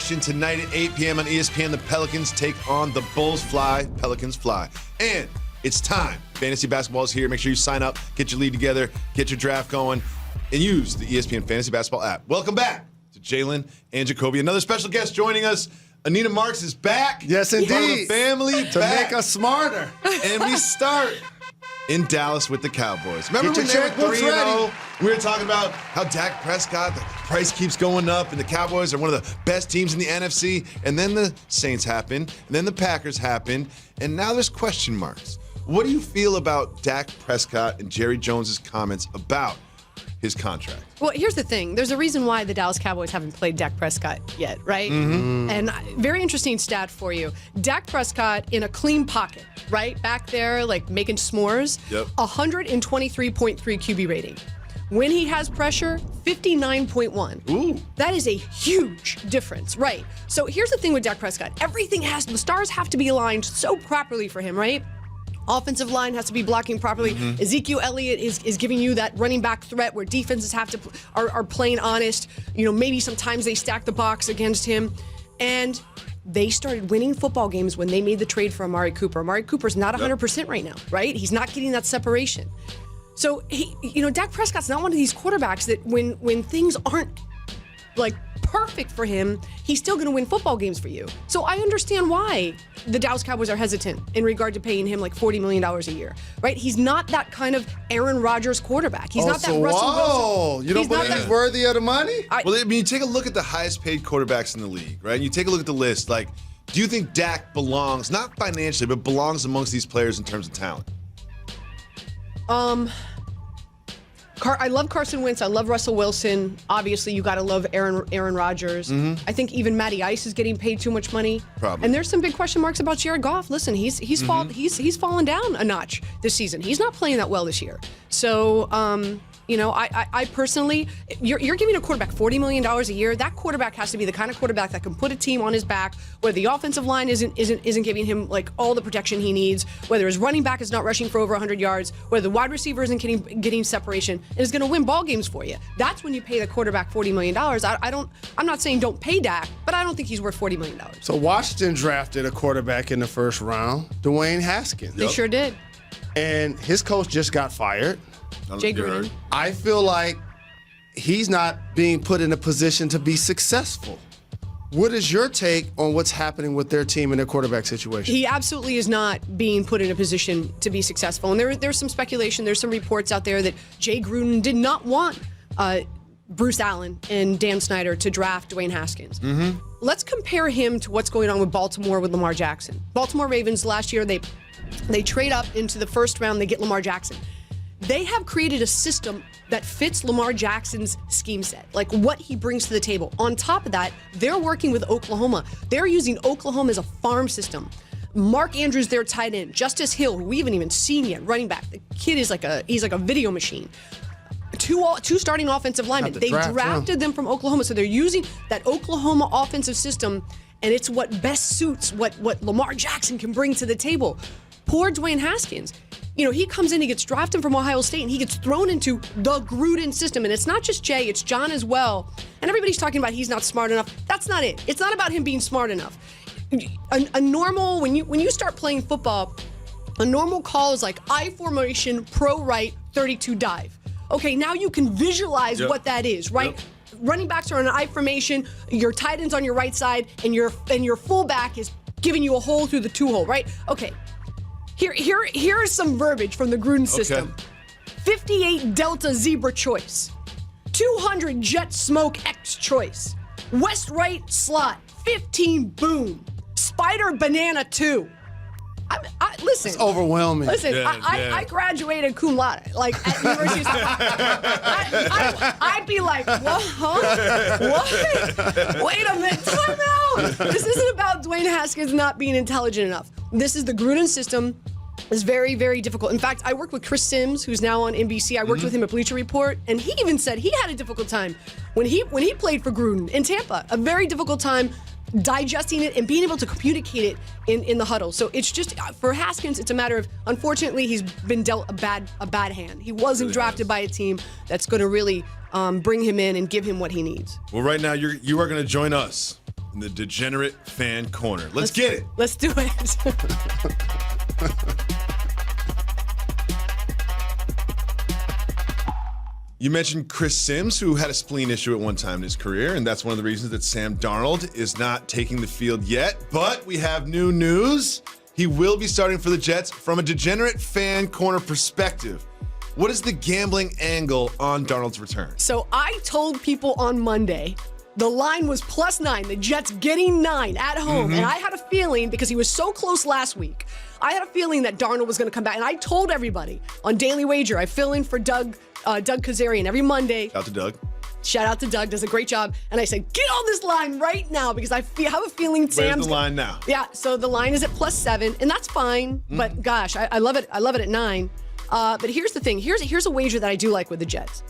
action tonight at 8 p.m. on ESPN. The Pelicans take on the Bulls. Fly, Pelicans fly. And it's time. Fantasy basketball is here. Make sure you sign up, get your league together, get your draft going, and use the ESPN Fantasy Basketball app. Welcome back to Jalen and Jacoby. Another special guest joining us. Anita Marks is back. Yes, indeed. Part of the family to back. make us smarter. And we start in Dallas with the Cowboys. Remember Get when your they were checkbooks 3-0? We were talking about how Dak Prescott, the price keeps going up, and the Cowboys are one of the best teams in the NFC. And then the Saints happened, and then the Packers happened, and now there's question marks. What do you feel about Dak Prescott and Jerry Jones's comments about his contract? Well, here's the thing. There's a reason why the Dallas Cowboys haven't played Dak Prescott yet, right? Mm-hmm. And very interesting stat for you. Dak Prescott in a clean pocket, right? Back there, like making s'mores. Yep. 123.3 QB rating. When he has pressure, 59.1. Ooh. That is a huge difference, right? So here's the thing with Dak Prescott. The stars have to be aligned so properly for him, right? Offensive line has to be blocking properly. Mm-hmm. Ezekiel Elliott is giving you that running back threat where defenses are playing honest. You know, maybe sometimes they stack the box against him. And they started winning football games when they made the trade for Amari Cooper. Amari Cooper's not 100% right now, right? He's not getting that separation. So, Dak Prescott's not one of these quarterbacks that when things aren't like perfect for him, he's still going to win football games for you. So I understand why the Dallas Cowboys are hesitant in regard to paying him like $40 million a year, right? He's not that kind of Aaron Rodgers quarterback. He's not that Russell Wilson. You don't believe he's worthy of the money? You take a look at the highest paid quarterbacks in the league, right? And you take a look at the list. Like, do you think Dak belongs, not financially, but belongs amongst these players in terms of talent? I love Carson Wentz. I love Russell Wilson. Obviously, you got to love Aaron Rodgers. Mm-hmm. I think even Matty Ice is getting paid too much money. Probably. And there's some big question marks about Jared Goff. Listen, he's fallen down a notch this season. He's not playing that well this year. So, I personally, you're giving a quarterback $40 million a year. That quarterback has to be the kind of quarterback that can put a team on his back, where the offensive line isn't giving him like all the protection he needs, whether his running back is not rushing for over 100 yards, whether the wide receiver isn't getting separation, and is going to win ball games for you. That's when you pay the quarterback $40 million. I'm not saying don't pay Dak, but I don't think he's worth $40 million. So Washington drafted a quarterback in the first round, Dwayne Haskins. They sure did. And his coach just got fired. Jay Gruden. I feel like he's not being put in a position to be successful. What is your take on what's happening with their team and their quarterback situation? He absolutely is not being put in a position to be successful. And there's some speculation, there's some reports out there that Jay Gruden did not want Bruce Allen and Dan Snyder to draft Dwayne Haskins. Mm-hmm. Let's compare him to what's going on with Baltimore with Lamar Jackson. Baltimore Ravens last year, they trade up into the first round, they get Lamar Jackson. They have created a system that fits Lamar Jackson's scheme set, like what he brings to the table. On top of that, they're working with Oklahoma. They're using Oklahoma as a farm system. Mark Andrews, their tight end. Justice Hill, who we haven't even seen yet, running back. The kid is he's like a video machine. Two starting offensive linemen. They drafted them from Oklahoma, so they're using that Oklahoma offensive system, and it's what best suits what Lamar Jackson can bring to the table. Poor Dwayne Haskins. He comes in, he gets drafted from Ohio State, and he gets thrown into the Gruden system. And it's not just Jay, it's John as well. And everybody's talking about he's not smart enough. That's not it. It's not about him being smart enough. A normal, when you start playing football, a normal call is like I formation, pro right, 32 dive. Okay, now you can visualize what that is, right? Yep. Running backs are in an I formation, your tight end's on your right side, and your fullback is giving you a hole through the two hole, right? Okay. Here's some verbiage from the Gruden system. 58 Delta Zebra choice. 200 Jet Smoke X choice. West right slot. 15 boom. Spider Banana 2. Listen. It's overwhelming. Listen, I graduated cum laude, like at University of I'd be like, what? Huh? What? Wait a minute, time out. This isn't about Dwayne Haskins not being intelligent enough. This is the Gruden system. It's very, very difficult. In fact, I worked with Chris Sims, who's now on NBC. I worked with him at Bleacher Report, and he even said he had a difficult time when he played for Gruden in Tampa. A very difficult time digesting it and being able to communicate it in the huddle. So it's just, for Haskins, it's a matter of, unfortunately, he's been dealt a bad hand. He wasn't drafted by a team that's going to really bring him in and give him what he needs. Well, right now, you are going to join us in the Degenerate Fan Corner. Let's get it. Let's do it. You mentioned Chris Sims, who had a spleen issue at one time in his career, and that's one of the reasons that Sam Darnold is not taking the field yet. But we have new news. He will be starting for the Jets from a Degenerate Fan Corner perspective. What is the gambling angle on Darnold's return? So I told people on Monday the line was +9, the Jets getting 9 at home. And I had a feeling, because he was so close last week, I had a feeling that Darnold was going to come back. And I told everybody on Daily Wager, I fill in for Doug Kazarian every Monday. Out to Doug. Shout out to Doug, does a great job. And I said, get on this line right now, because I have a feeling Sam's... Where's the line now? Yeah, so the line is at +7, and that's fine. But gosh, I love it. I love it at 9. But here's the thing. Here's a wager that I do like with the Jets.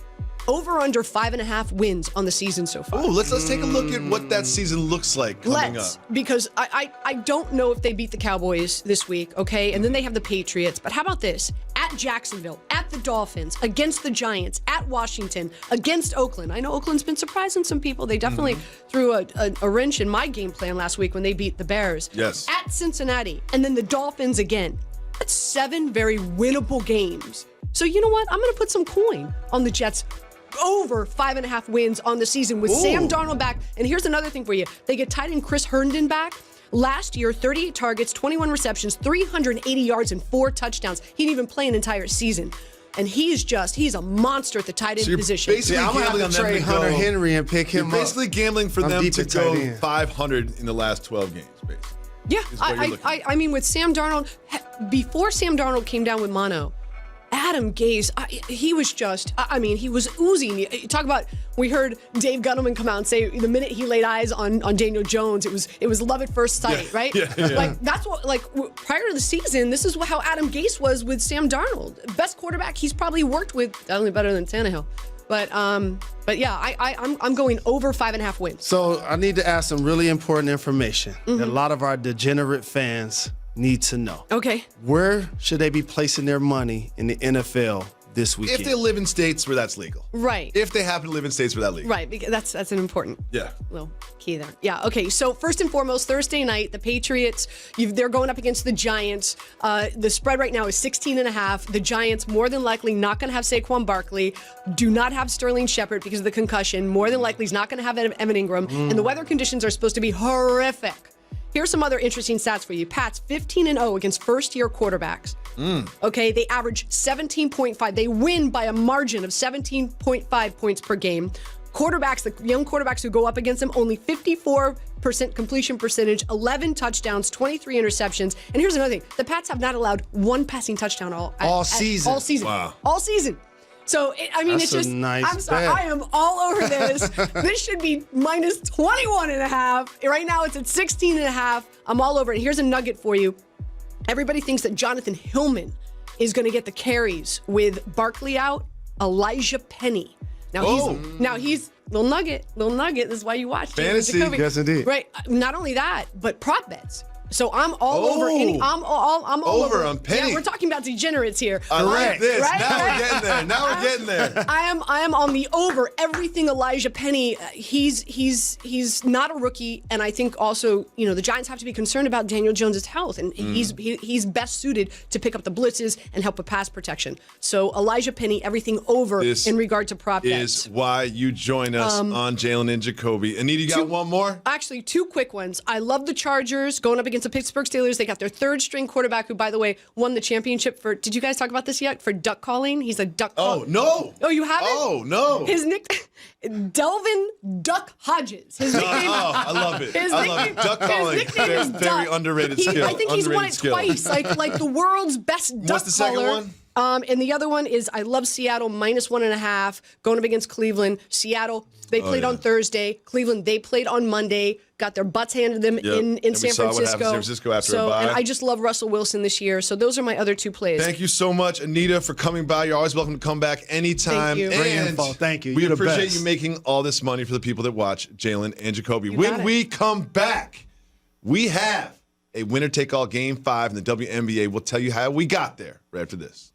Over under 5.5 wins on the season so far. Oh, let's take a look at what that season looks like coming up. Because I don't know if they beat the Cowboys this week, okay? And then they have the Patriots. But how about this? At Jacksonville, at the Dolphins, against the Giants, at Washington, against Oakland. I know Oakland's been surprising some people. They definitely threw a wrench in my game plan last week when they beat the Bears. Yes. At Cincinnati, and then the Dolphins again. That's 7 very winnable games. So you know what? I'm going to put some coin on the Jets over 5.5 wins on the season with Sam Darnold back. And here's another thing for you. They get tight end Chris Herndon back. Last year, 38 targets, 21 receptions, 380 yards, and 4 touchdowns. He didn't even play an entire season. And he's a monster at the tight end position. Basically I'm going to have to trade Hunter Henry and pick him up. You're basically gambling for them to go 500 in the last 12 games, basically. Yeah, I mean, with Sam Darnold, before Sam Darnold came down with mono, Adam Gase, he was just, he was oozing. Talk about, we heard Dave Gettleman come out and say the minute he laid eyes on Daniel Jones, it was love at first sight, right? Yeah. Like, that's what, like, prior to the season, this is how Adam Gase was with Sam Darnold. Best quarterback he's probably worked with, definitely better than Tannehill. But yeah, I'm going over 5.5 wins. So I need to ask some really important information that a lot of our degenerate fans need to know. Okay. Where should they be placing their money in the NFL this weekend? If they live in states where that's legal. Right. If they happen to live in states where that's legal. Right, because that's an important little key there. Yeah, okay, so first and foremost, Thursday night, the Patriots, they're going up against the Giants. The spread right now is 16.5. The Giants more than likely not going to have Saquon Barkley, do not have Sterling Shepard because of the concussion, more than likely is not going to have Evan Ingram, and the weather conditions are supposed to be horrific. Here's some other interesting stats for you. Pats 15-0 against first-year quarterbacks. Okay, they average 17.5. They win by a margin of 17.5 points per game. Quarterbacks, the young quarterbacks who go up against them, only 54% completion percentage, 11 touchdowns, 23 interceptions. And here's another thing. The Pats have not allowed one passing touchdown all season. All season. Wow. All season. So, That's it's just, nice I'm sorry, bet. I am all over this. This should be minus 21.5. Right now it's at 16.5. I'm all over it. Here's a nugget for you. Everybody thinks that Jonathan Hillman is going to get the carries with Barkley out, Elijah Penny. Now he's little nugget. This is why you watch Fantasy. Yes, indeed. Right. Not only that, but prop bets. So I'm all over any. I'm all over on Penny. Yeah, we're talking about degenerates here. I like this. Right? Now we're getting there. I am on the over everything Elijah Penny. He's not a rookie, and I think also the Giants have to be concerned about Daniel Jones' health, and he's best suited to pick up the blitzes and help with pass protection. So Elijah Penny, everything over in regard to prop bets. Is why you join us on Jalen and Jacoby. Anita, you got one more? Actually, 2 quick ones. I love the Chargers going up against the Pittsburgh Steelers. They got their 3rd string quarterback, who, by the way, won the championship for. Did you guys talk about this yet? For duck calling, he's a duck. Oh no! Oh, you haven't? Oh no! His Delvin Duck Hodges. His nickname. I love it. I love it. Duck calling. His nickname is Very Duck. underrated skill. I think he's won it twice. Like the world's best duck caller. What's the second one? And the other one is I love Seattle minus 1.5 going up against Cleveland. Seattle, they played on Thursday. Cleveland, they played on Monday. Got their butts handed to them in San Francisco. What happened in San Francisco after a bye. And I just love Russell Wilson this year. So those are my other 2 plays. Thank you so much, Anita, for coming by. You're always welcome to come back anytime. Thank you. Great And info. Thank you. We You're the appreciate best. you making all this money for the people that watch Jalen and Jacoby. got When it. we come back, we have a winner-take-all Game 5 in the WNBA. We'll tell you how we got there right after this.